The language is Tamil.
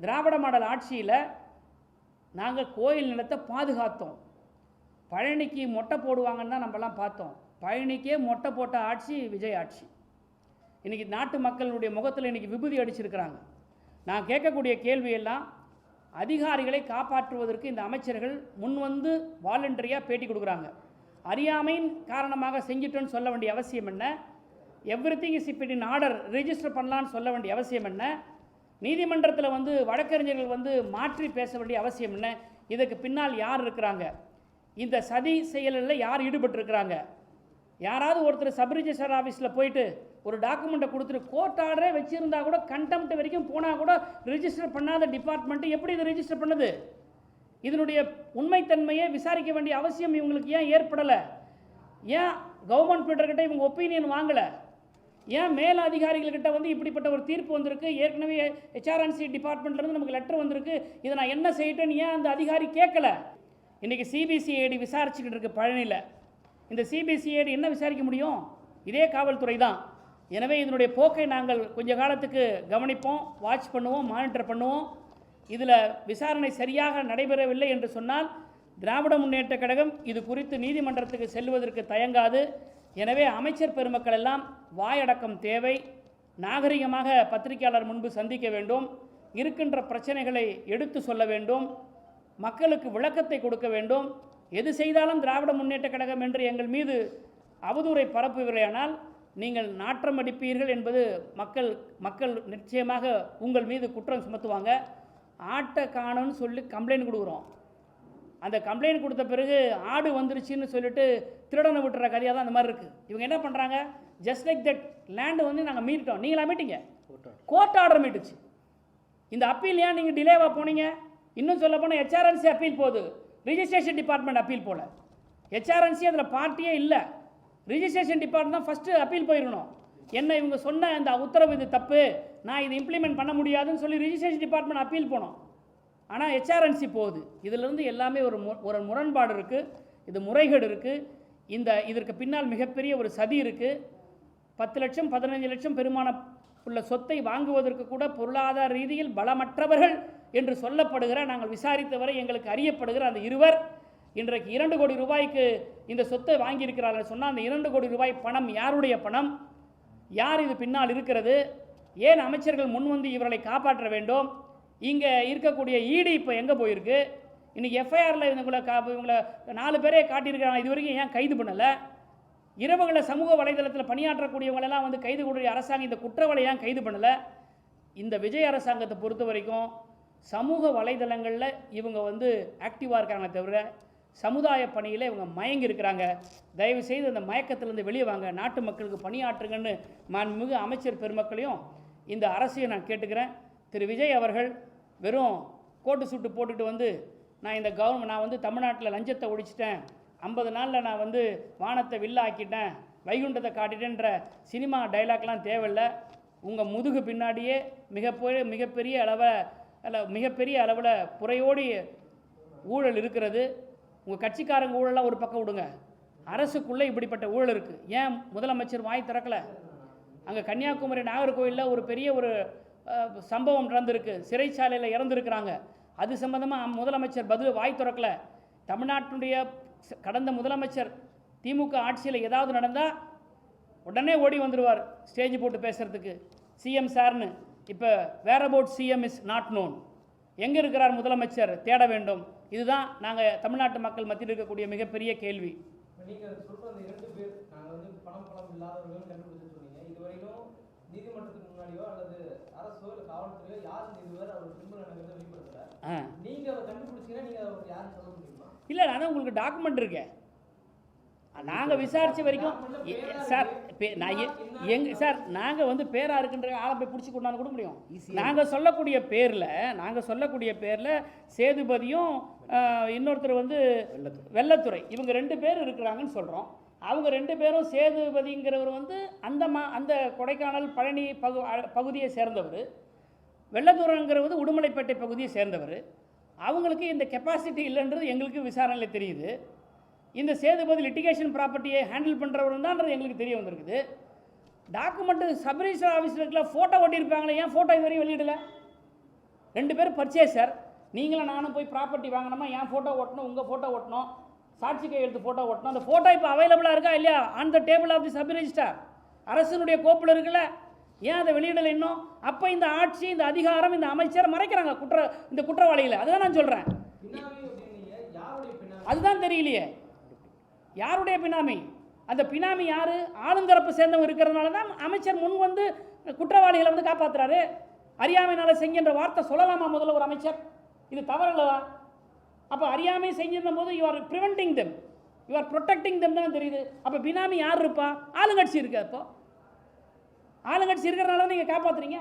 திராவிட மாடல் ஆட்சியில் நாங்கள் கோயில் நிலத்தை பாதுகாத்தோம். பழனிக்கு மொட்டை போடுவாங்கன்னு தான் நம்மலாம் பார்த்தோம். பழனிக்கே மொட்டை போட்ட ஆட்சி விஜய் ஆட்சி. இன்றைக்கி நாட்டு மக்களுடைய முகத்தில் இன்றைக்கி விபூதி அடிச்சிருக்கிறாங்க. நான் கேட்கக்கூடிய கேள்வியெல்லாம், அதிகாரிகளை காப்பாற்றுவதற்கு இந்த அமைச்சர்கள் முன் வந்து வாலண்டரியாக பேட்டி கொடுக்குறாங்க. அறியாமையின் காரணமாக செஞ்சிட்டோன்னு சொல்ல வேண்டிய அவசியம் என்ன? Everything is in order register பண்ணலான்னு சொல்ல வேண்டிய அவசியம் என்ன? நீதிமன்றத்தில் வந்து வழக்கறிஞர்கள் வந்து மாற்றி பேச வேண்டிய அவசியம் என்ன? இதுக்கு பின்னால் யார் இருக்கிறாங்க? இந்த சதி செயலில் யார் ஈடுபட்டிருக்கிறாங்க? யாராவது ஒருத்தர் சப் ரிஜிஸ்டர் ஆஃபீஸில் போயிட்டு ஒரு டாக்குமெண்ட்டை கொடுத்துட்டு கோர்ட் ஆர்டரே வச்சுருந்தா கூட, கண்டெம்ட் வரைக்கும் போனால் கூட ரிஜிஸ்டர் பண்ணாத டிபார்ட்மெண்ட்டு எப்படி இதை ரிஜிஸ்டர் பண்ணுது? இதனுடைய உண்மைத்தன்மையை விசாரிக்க வேண்டிய அவசியம் இவங்களுக்கு ஏன் ஏற்படலை? ஏன் கவர்மெண்ட் பீட்டர்கிட்ட இவங்க ஒப்பீனியன் வாங்கலை? ஏன் மேல் அதிகாரிகள்கிட்ட வந்து இப்படிப்பட்ட ஒரு தீர்ப்பு வந்திருக்கு, ஏற்கனவே ஹெச்ஆர்என்சி டிபார்ட்மெண்ட்லேருந்து நமக்கு லெட்டர் வந்திருக்கு, இதை நான் என்ன செய்யட்டேன்னு ஏன் அந்த அதிகாரி கேட்கல? இன்றைக்கி சிபிசிஐடி விசாரிச்சுக்கிட்டு இருக்கு பழனியில். இந்த சிபிசிஐடி என்ன விசாரிக்க முடியும்? இதே காவல்துறை தான். எனவே இதனுடைய போக்கை நாங்கள் கொஞ்ச காலத்துக்கு கவனிப்போம், வாட்ச் பண்ணுவோம், மானிட்டர் பண்ணுவோம். இதில் விசாரணை சரியாக நடைபெறவில்லை என்று சொன்னால் திராவிட முன்னேற்ற கழகம் இது குறித்து நீதிமன்றத்துக்கு செல்வதற்கு தயங்காது. எனவே அமைச்சர் பெருமக்கள் எல்லாம் வாயடக்கம் தேவை. நாகரிகமாக பத்திரிகையாளர் முன்பு சந்திக்க வேண்டும். இருக்கின்ற பிரச்சனைகளை எடுத்து சொல்ல வேண்டும். மக்களுக்கு விளக்கத்தை கொடுக்க வேண்டும். எது செய்தாலும் திராவிட முன்னேற்ற கழகம் என்று எங்கள் மீது அவதூறை பரப்புவீர்களானால் நீங்கள் நாற்றம் அடிப்பீர்கள் என்பது மக்கள் நிச்சயமாக உங்கள் மீது குற்றம் சுமத்துவாங்க. ஆட்டை காணும்னு சொல்லி கம்ப்ளைண்ட் கொடுக்குறோம். அந்த கம்ப்ளைண்ட் கொடுத்த பிறகு ஆடு வந்துருச்சுன்னு சொல்லிட்டு திருடனை விட்டுற கதையாக தான் அந்த மாதிரி இருக்குது. இவங்க என்ன பண்ணுறாங்க? ஜஸ்ட் லைக் தட் லேண்டு வந்து நாங்கள் மீட்டோம். நீங்களா மீட்டிங்க? Court order மீட்டுச்சு. இந்த அப்பீல் ஏன் நீங்கள் டிலேவாக போனீங்க? இன்னும் சொல்ல போனால் ஹெச்ஆர்என்சி அப்பீல் போகுது, ரிஜிஸ்ட்ரேஷன் டிபார்ட்மெண்ட் அப்பீல் போல. ஹெச்ஆர்என்சி அதில் பார்ட்டியே இல்லை. ரிஜிஸ்ட்ரேஷன் டிபார்ட்மெண்ட் தான் ஃபஸ்ட்டு அப்பீல் போயிருக்கணும். என்ன இவங்க சொன்ன அந்த உத்தரவு இது தப்பு, நான் இது இம்ப்ளிமெண்ட் பண்ண முடியாதுன்னு சொல்லி ரிஜிஸ்ட்ரேஷன் டிபார்ட்மெண்ட் அப்பீல் போனோம். ஆனால் ஹெச்ஆர்என்சி போகுது. இதிலிருந்து எல்லாமே ஒரு முரண்பாடு இருக்குது. இது முறைகேடு இருக்குது. இதற்கு பின்னால் மிகப்பெரிய ஒரு சதி இருக்குது. 10 லட்சம் 15 லட்சம் பெருமான உள்ள சொத்தை வாங்குவதற்கு கூட பொருளாதார ரீதியில் பலமற்றவர்கள் என்று சொல்லப்படுகிற, நாங்கள் விசாரித்த வரை எங்களுக்கு அறியப்படுகிற அந்த இருவர் இன்றைக்கு 2 கோடி ரூபாய்க்கு இந்த சொத்தை வாங்கியிருக்கிறார்கள் சொன்னால், அந்த 2 கோடி ரூபாய் பணம் யாருடைய பணம்? யார் இது பின்னால் இருக்கிறது? ஏன் அமைச்சர்கள் முன்வந்து இவர்களை காப்பாற்ற வேண்டும்? இங்கே இருக்கக்கூடிய ஈடு இப்போ எங்கே போயிருக்கு? இன்றைக்கி எஃப்ஐஆரில் இவங்களை 4 பேரே காட்டியிருக்கிறாங்க. இது வரைக்கும் ஏன் கைது பண்ணலை? இரவுகளில் சமூக வலைதளத்தில் பணியாற்றக்கூடியவங்களெல்லாம் வந்து கைது கூடிய அரசாங்கம் இந்த குற்றவாளி ஏன் கைது பண்ணலை? இந்த விஜய் அரசாங்கத்தை பொறுத்த வரைக்கும் சமூக வலைதளங்களில் இவங்க வந்து ஆக்டிவாக இருக்காங்க தவிர சமுதாய பணியில் இவங்க மயங்கி இருக்கிறாங்க. தயவுசெய்து அந்த மயக்கத்திலேருந்து வெளியே வாங்க, நாட்டு மக்களுக்கு பணியாற்றுங்கன்னு மாண்புமிகு அமைச்சர் பெருமக்களையும் இந்த அரசையும் நான் கேட்டுக்கிறேன். திரு விஜய் அவர்கள் வெறும் கோட்டு சூட்டு போட்டுட்டு வந்து நான் வந்து தமிழ்நாட்டில் லஞ்சத்தை ஒழிச்சிட்டேன், 50 நாளில் நான் வந்து வானத்தை வில்லாக்கிட்டேன், வைகுண்டத்தை காட்டிட்டேன்ற சினிமா டைலாக்லாம் தேவையில்லை. உங்கள் முதுகு பின்னாடியே மிகப்பெரிய அளவில் புறையோடி ஊழல் இருக்கிறது. உங்கள் கட்சிக்காரங்க ஊழலாம் ஒரு பக்கம் விடுங்க, அரசுக்குள்ளே இப்படிப்பட்ட ஊழல் இருக்குது. ஏன் முதலமைச்சர் வாய் திறக்கலை? அங்கே கன்னியாகுமரி நாகர்கோவிலில் ஒரு பெரிய சம்பவம் நடந்திருக்கு, சிறைச்சாலையில் இறந்துருக்கிறாங்க. அது சம்பந்தமாக முதலமைச்சர் வாய் திறக்கலை. தமிழ்நாட்டினுடைய கடந்த முதலமைச்சர் திமுக ஆட்சியில் ஏதாவது நடந்தால் உடனே ஓடி வந்துடுவார் ஸ்டேஜ் போட்டு பேசுகிறதுக்கு, சிஎம் சார்னு. இப்போ where about CM is not known. எங்கே இருக்கிறார் முதலமைச்சர்? தேட வேண்டும். இதுதான் நாங்கள் தமிழ்நாட்டு மக்கள் மத்தியில் இருக்கக்கூடிய மிகப்பெரிய கேள்வி. நீங்கள் சொல்கிற அந்த 2 பேர் நாங்கள் வந்து பணம் இல்லாதவர்கள் கண்டுபிடிச்சு சொன்னீங்க. இதுவரைக்கும் நீதிமன்றத்துக்கு முன்னாடியோ அல்லது அரசோ இல்லை காவல்துறையோ யாரும் இதுவரை அவர் திரும்ப வெளிப்படுத்தல. நீங்கள் அதை கண்டுபிடிச்சீங்கன்னா நீங்கள் அவர் யாரும் சொல்ல முடியுமா? இல்லை, நான் உங்களுக்கு டாக்குமெண்ட் இருக்கேன். நாங்கள் விசாரித்த வரைக்கும் சார் நாங்கள் வந்து பேராக இருக்கின்ற ஆளை போய் பிடிச்சி கொண்டாந்து கூட முடியும். நாங்கள் சொல்லக்கூடிய பேரில் சேதுபதியும் இன்னொருத்தர் வந்து வெள்ளத்துறை, இவங்க 2 பேர் இருக்கிறாங்கன்னு சொல்கிறோம். அவங்க 2 பேரும், சேதுபதிங்கிறவர் வந்து அந்த கொடைக்கானல் பழனி பகுதியை சேர்ந்தவர், வெள்ளத்துறைங்கிறவர் உடுமலைப்பேட்டை பகுதியை சேர்ந்தவர். அவங்களுக்கு இந்த கெப்பாசிட்டி இல்லைன்றது எங்களுக்கு விசாரணையில் தெரியுது. இந்த சேதுபதி லிட்டிகேஷன் ப்ராப்பர்ட்டியை ஹேண்டில் பண்ணுறவர் தான்ன்றது எங்களுக்கு தெரிய வந்திருக்குது. டாக்குமெண்ட்டு சப் ரிஜிஸ்டர் ஆஃபீஸில் இருக்கல, ஃபோட்டோ ஒட்டியிருப்பாங்களே, ஏன் ஃபோட்டோ இது வரையும் வெளியிடலை? 2 பேரும் பர்ச்சேசர். நீங்களும் நானும் போய் ப்ராப்பர்ட்டி வாங்கினோமா, என் ஃபோட்டோ ஓட்டணும், உங்கள் ஃபோட்டோ ஓட்டணும், சாட்சி கையெழுத்து ஃபோட்டோ ஓட்டணும். அந்த ஃபோட்டோ இப்போ அவைலபிளாக இருக்கா இல்லையா? On the table of the sub registrar, அரசனுடைய கோப்பில் இருக்குல்ல. ஏன் அதை வெளியிடலை இன்னும்? அப்போ இந்த ஆட்சி, இந்த அதிகாரம், இந்த அமைச்சரை மறைக்கிறாங்க இந்த குற்றவாளிகளை. அதுதான் நான் சொல்கிறேன். அதுதான் தெரியலையே யாருடைய பினாமி. அந்த பினாமி யார்? ஆளுந்தரப்பு சேர்ந்தவங்க இருக்கிறதுனால தான் அமைச்சர் முன் வந்து குற்றவாளிகளை வந்து காப்பாற்றுறாரு. அறியாமையினால செஞ்சன்ற வார்த்தை சொல்லலாமா முதல்ல ஒரு அமைச்சர்? இது தவறல்லவா? அப்போ அறியாமை செஞ்சிருந்த போது you are preventing them, you are protecting them தான் தெரியுது. அப்போ பினாமி யார் இருப்பா? ஆளுங்கட்சி இருக்கு. அப்போ ஆளுங்கட்சி இருக்கிறனால நீங்கள் காப்பாற்றுறீங்க.